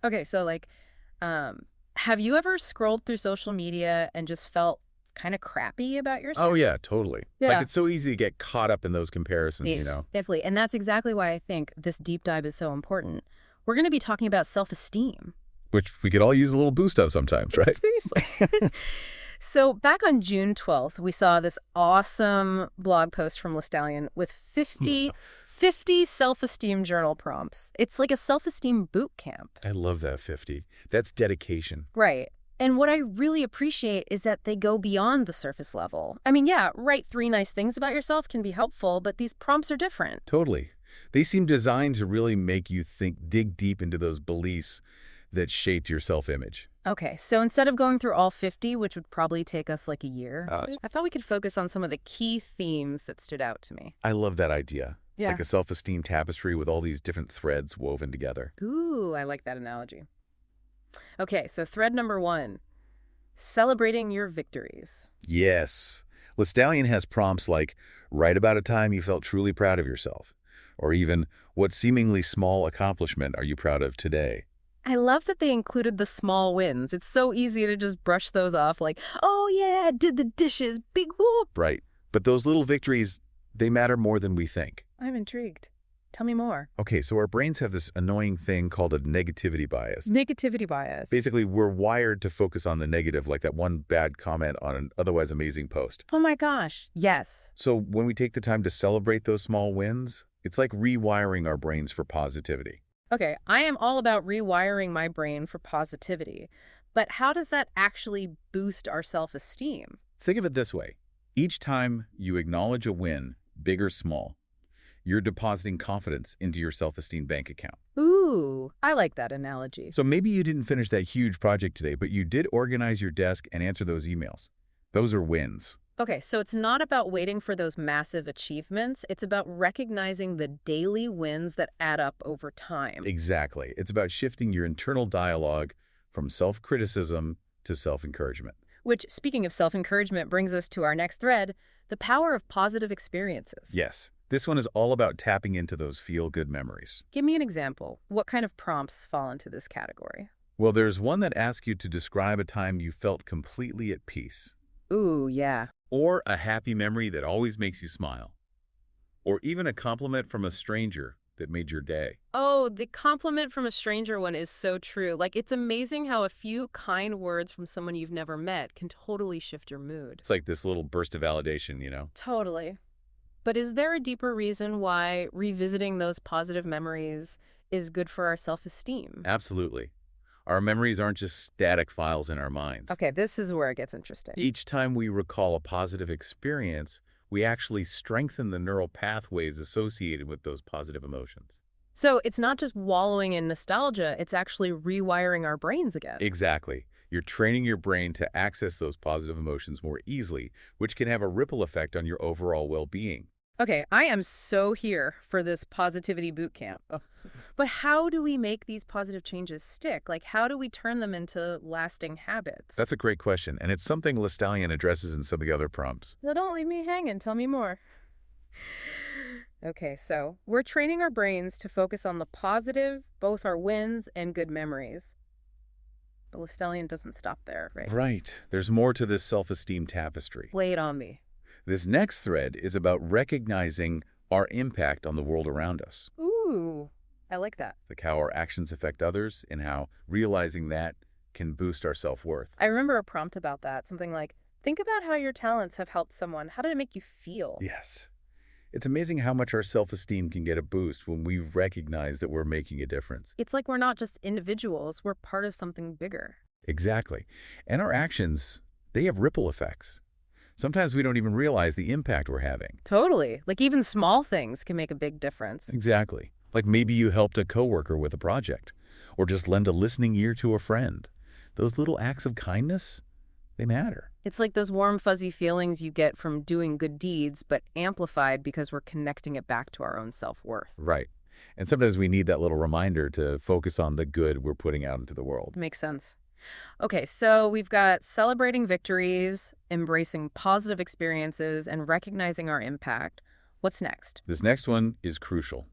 Okay, so have you ever scrolled through social media and just felt kind of crappy about Oh, yourself? yeah, totally. Like, Yeah. it's so easy to get caught up in those comparisons, you Yes, know? definitely. And that's exactly why I think this deep dive is so important. We're going to be talking about self-esteem. Which we could all use a little boost of sometimes, right? Seriously. So back on June 12th, we saw this awesome blog post from Lestallion with 50 self-esteem journal prompts. It's like a self-esteem boot camp. I love that 50. That's dedication. Right. And what I really appreciate is that they go beyond the surface level. I mean, yeah, write 3 nice things about yourself can be helpful, but these prompts are different. Totally. They seem designed to really make you dig deep into those beliefs that shaped your self-image. Okay, so instead of going through all 50, which would probably take us like a year, I thought we could focus on some of the key themes that stood out to me. I love that idea. Yeah. Like a self-esteem tapestry with all these different threads woven together. Ooh, I like that analogy. Okay, so thread number 1, celebrating your victories. Yes. Lestallion has prompts like, write about a time you felt truly proud of yourself. Or even, what seemingly small accomplishment are you proud of today? I love that they included the small wins. It's so easy to just brush those off like, oh yeah, did the dishes, big whoop. Right. But those little victories, they matter more than we think. I'm intrigued. Tell me more. Okay, so our brains have this annoying thing called a negativity bias. Negativity bias. Basically, we're wired to focus on the negative, like that one bad comment on an otherwise amazing post. Oh my gosh, yes. So when we take the time to celebrate those small wins, it's like rewiring our brains for positivity. Okay, I am all about rewiring my brain for positivity. But how does that actually boost our self-esteem? Think of it this way. Each time you acknowledge a win, big or small, you're depositing confidence into your self-esteem bank account. Ooh, I like that analogy. So maybe you didn't finish that huge project today, but you did organize your desk and answer those emails. Those are wins. Okay, so it's not about waiting for those massive achievements. It's about recognizing the daily wins that add up over time. Exactly. It's about shifting your internal dialogue from self-criticism to self-encouragement. Which, speaking of self-encouragement, brings us to our next thread, the power of positive experiences. Yes, this one is all about tapping into those feel-good memories. Give me an example. What kind of prompts fall into this category? Well, there's one that asks you to describe a time you felt completely at peace, Ooh, yeah. or a happy memory that always makes you smile, or even a compliment from a stranger that made your day. Oh, the compliment from a stranger one is so true. Like, it's amazing how a few kind words from someone you've never met can totally shift your mood. It's like this little burst of validation, you know? Totally. But is there a deeper reason why revisiting those positive memories is good for our self-esteem? Absolutely. Our memories aren't just static files in our minds. Okay, this is where it gets interesting. Each time we recall a positive experience, we actually strengthen the neural pathways associated with those positive emotions. So it's not just wallowing in nostalgia, it's actually rewiring our brains again. Exactly. You're training your brain to access those positive emotions more easily, which can have a ripple effect on your overall well-being. Okay, I am so here for this positivity boot camp. But how do we make these positive changes stick? Like, how do we turn them into lasting habits? That's a great question, and it's something Lestallion addresses in some of the other prompts. Well, don't leave me hanging. Tell me more. Okay, so we're training our brains to focus on the positive, both our wins and good memories. But Lestallion doesn't stop there, right? Right. There's more to this self-esteem tapestry. Lay it on me. This next thread is about recognizing our impact on the world around us, Ooh, I like that. like how our actions affect others and how realizing that can boost our self-worth. I remember a prompt about that, something like, think about how your talents have helped someone. How did it make you feel? Yes. It's amazing how much our self-esteem can get a boost when we recognize that we're making a difference. It's like we're not just individuals, we're part of something bigger. Exactly. And our actions, they have ripple effects. Sometimes we don't even realize the impact we're having. Totally. Like even small things can make a big difference. Exactly. Like maybe you helped a coworker with a project, or just lend a listening ear to a friend. Those little acts of kindness, they matter. It's like those warm, fuzzy feelings you get from doing good deeds, but amplified because we're connecting it back to our own self-worth. Right. And sometimes we need that little reminder to focus on the good we're putting out into the world. Makes sense. Okay, so we've got celebrating victories, embracing positive experiences, and recognizing our impact. What's next? This next one is crucial.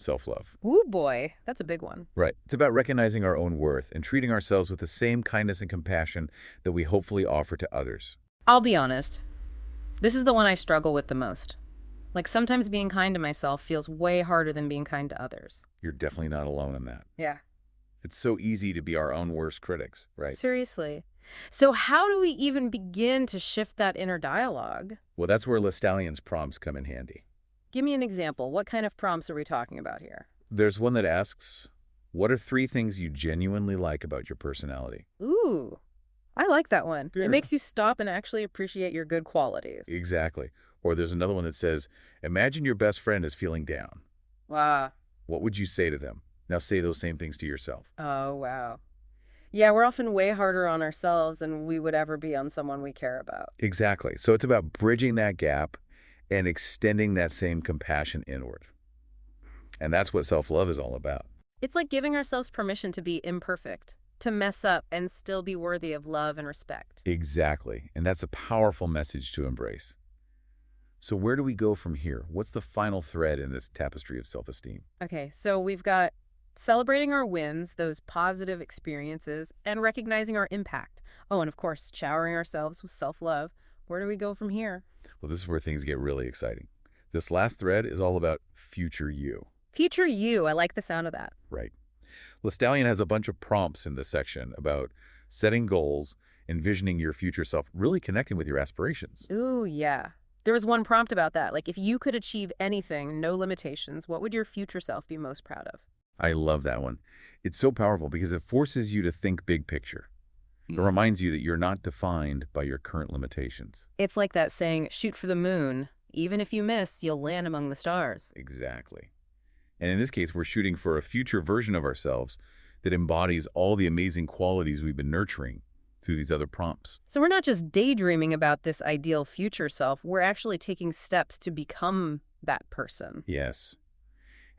self-love. Ooh, boy, that's a big one. Right. It's about recognizing our own worth and treating ourselves with the same kindness and compassion that we hopefully offer to others. I'll be honest, this is the one I struggle with the most. Like sometimes being kind to myself feels way harder than being kind to others. You're definitely not alone in that. Yeah. It's so easy to be our own worst critics, right? Seriously. So how do we even begin to shift that inner dialogue? Well, that's where Lestallion's prompts come in handy. Give me an example. What kind of prompts are we talking about here? There's one that asks, what are 3 things you genuinely like about your personality? Ooh, I like that one. Yeah. It makes you stop and actually appreciate your good qualities. Exactly. Or there's another one that says, imagine your best friend is feeling down. Wow. What would you say to them? Now say those same things to yourself. Oh, wow. Yeah, we're often way harder on ourselves than we would ever be on someone we care about. Exactly. So it's about bridging that gap and extending that same compassion inward. And that's what self-love is all about. It's like giving ourselves permission to be imperfect, to mess up and still be worthy of love and respect. Exactly. And that's a powerful message to embrace. So where do we go from here? What's the final thread in this tapestry of self-esteem? Okay, so we've got celebrating our wins, those positive experiences, and recognizing our impact. Oh, and of course, showering ourselves with self-love. Where do we go from here? Well, this is where things get really exciting. This last thread is all about future you. Future you, I like the sound of that. Right. Lestallion has a bunch of prompts in this section about setting goals, envisioning your future self, really connecting with your aspirations. Ooh, yeah. There was one prompt about that. Like, if you could achieve anything, no limitations, what would your future self be most proud of? I love that one. It's so powerful because it forces you to think big picture. It reminds you that you're not defined by your current limitations. It's like that saying, shoot for the moon. Even if you miss, you'll land among the stars. Exactly. And in this case, we're shooting for a future version of ourselves that embodies all the amazing qualities we've been nurturing through these other prompts. So we're not just daydreaming about this ideal future self, we're actually taking steps to become that person. Yes.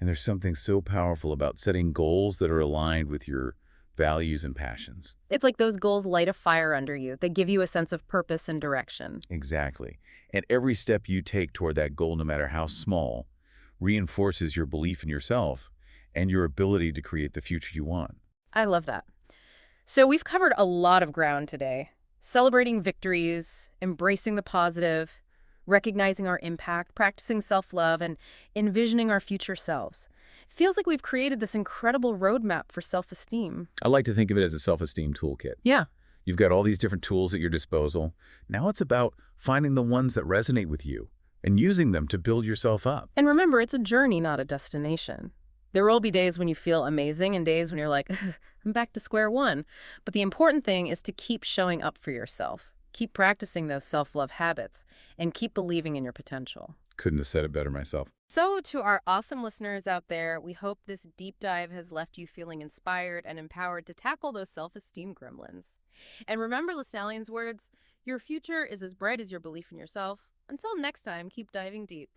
And there's something so powerful about setting goals that are aligned with your values and passions. It's like those goals light a fire under you. They give you a sense of purpose and direction. Exactly. And every step you take toward that goal, no matter how small, reinforces your belief in yourself and your ability to create the future you want. I love that. So we've covered a lot of ground today. Celebrating victories, embracing the positive, recognizing our impact, practicing self-love, and envisioning our future selves. Feels like we've created this incredible roadmap for self-esteem. I like to think of it as a self-esteem toolkit. Yeah. You've got all these different tools at your disposal. Now it's about finding the ones that resonate with you and using them to build yourself up. And remember, it's a journey, not a destination. There will be days when you feel amazing and days when you're like, I'm back to square one. But the important thing is to keep showing up for yourself. Keep practicing those self-love habits and keep believing in your potential. Couldn't have said it better myself. So to our awesome listeners out there, we hope this deep dive has left you feeling inspired and empowered to tackle those self-esteem gremlins. And remember Lestallion's words, your future is as bright as your belief in yourself. Until next time, keep diving deep.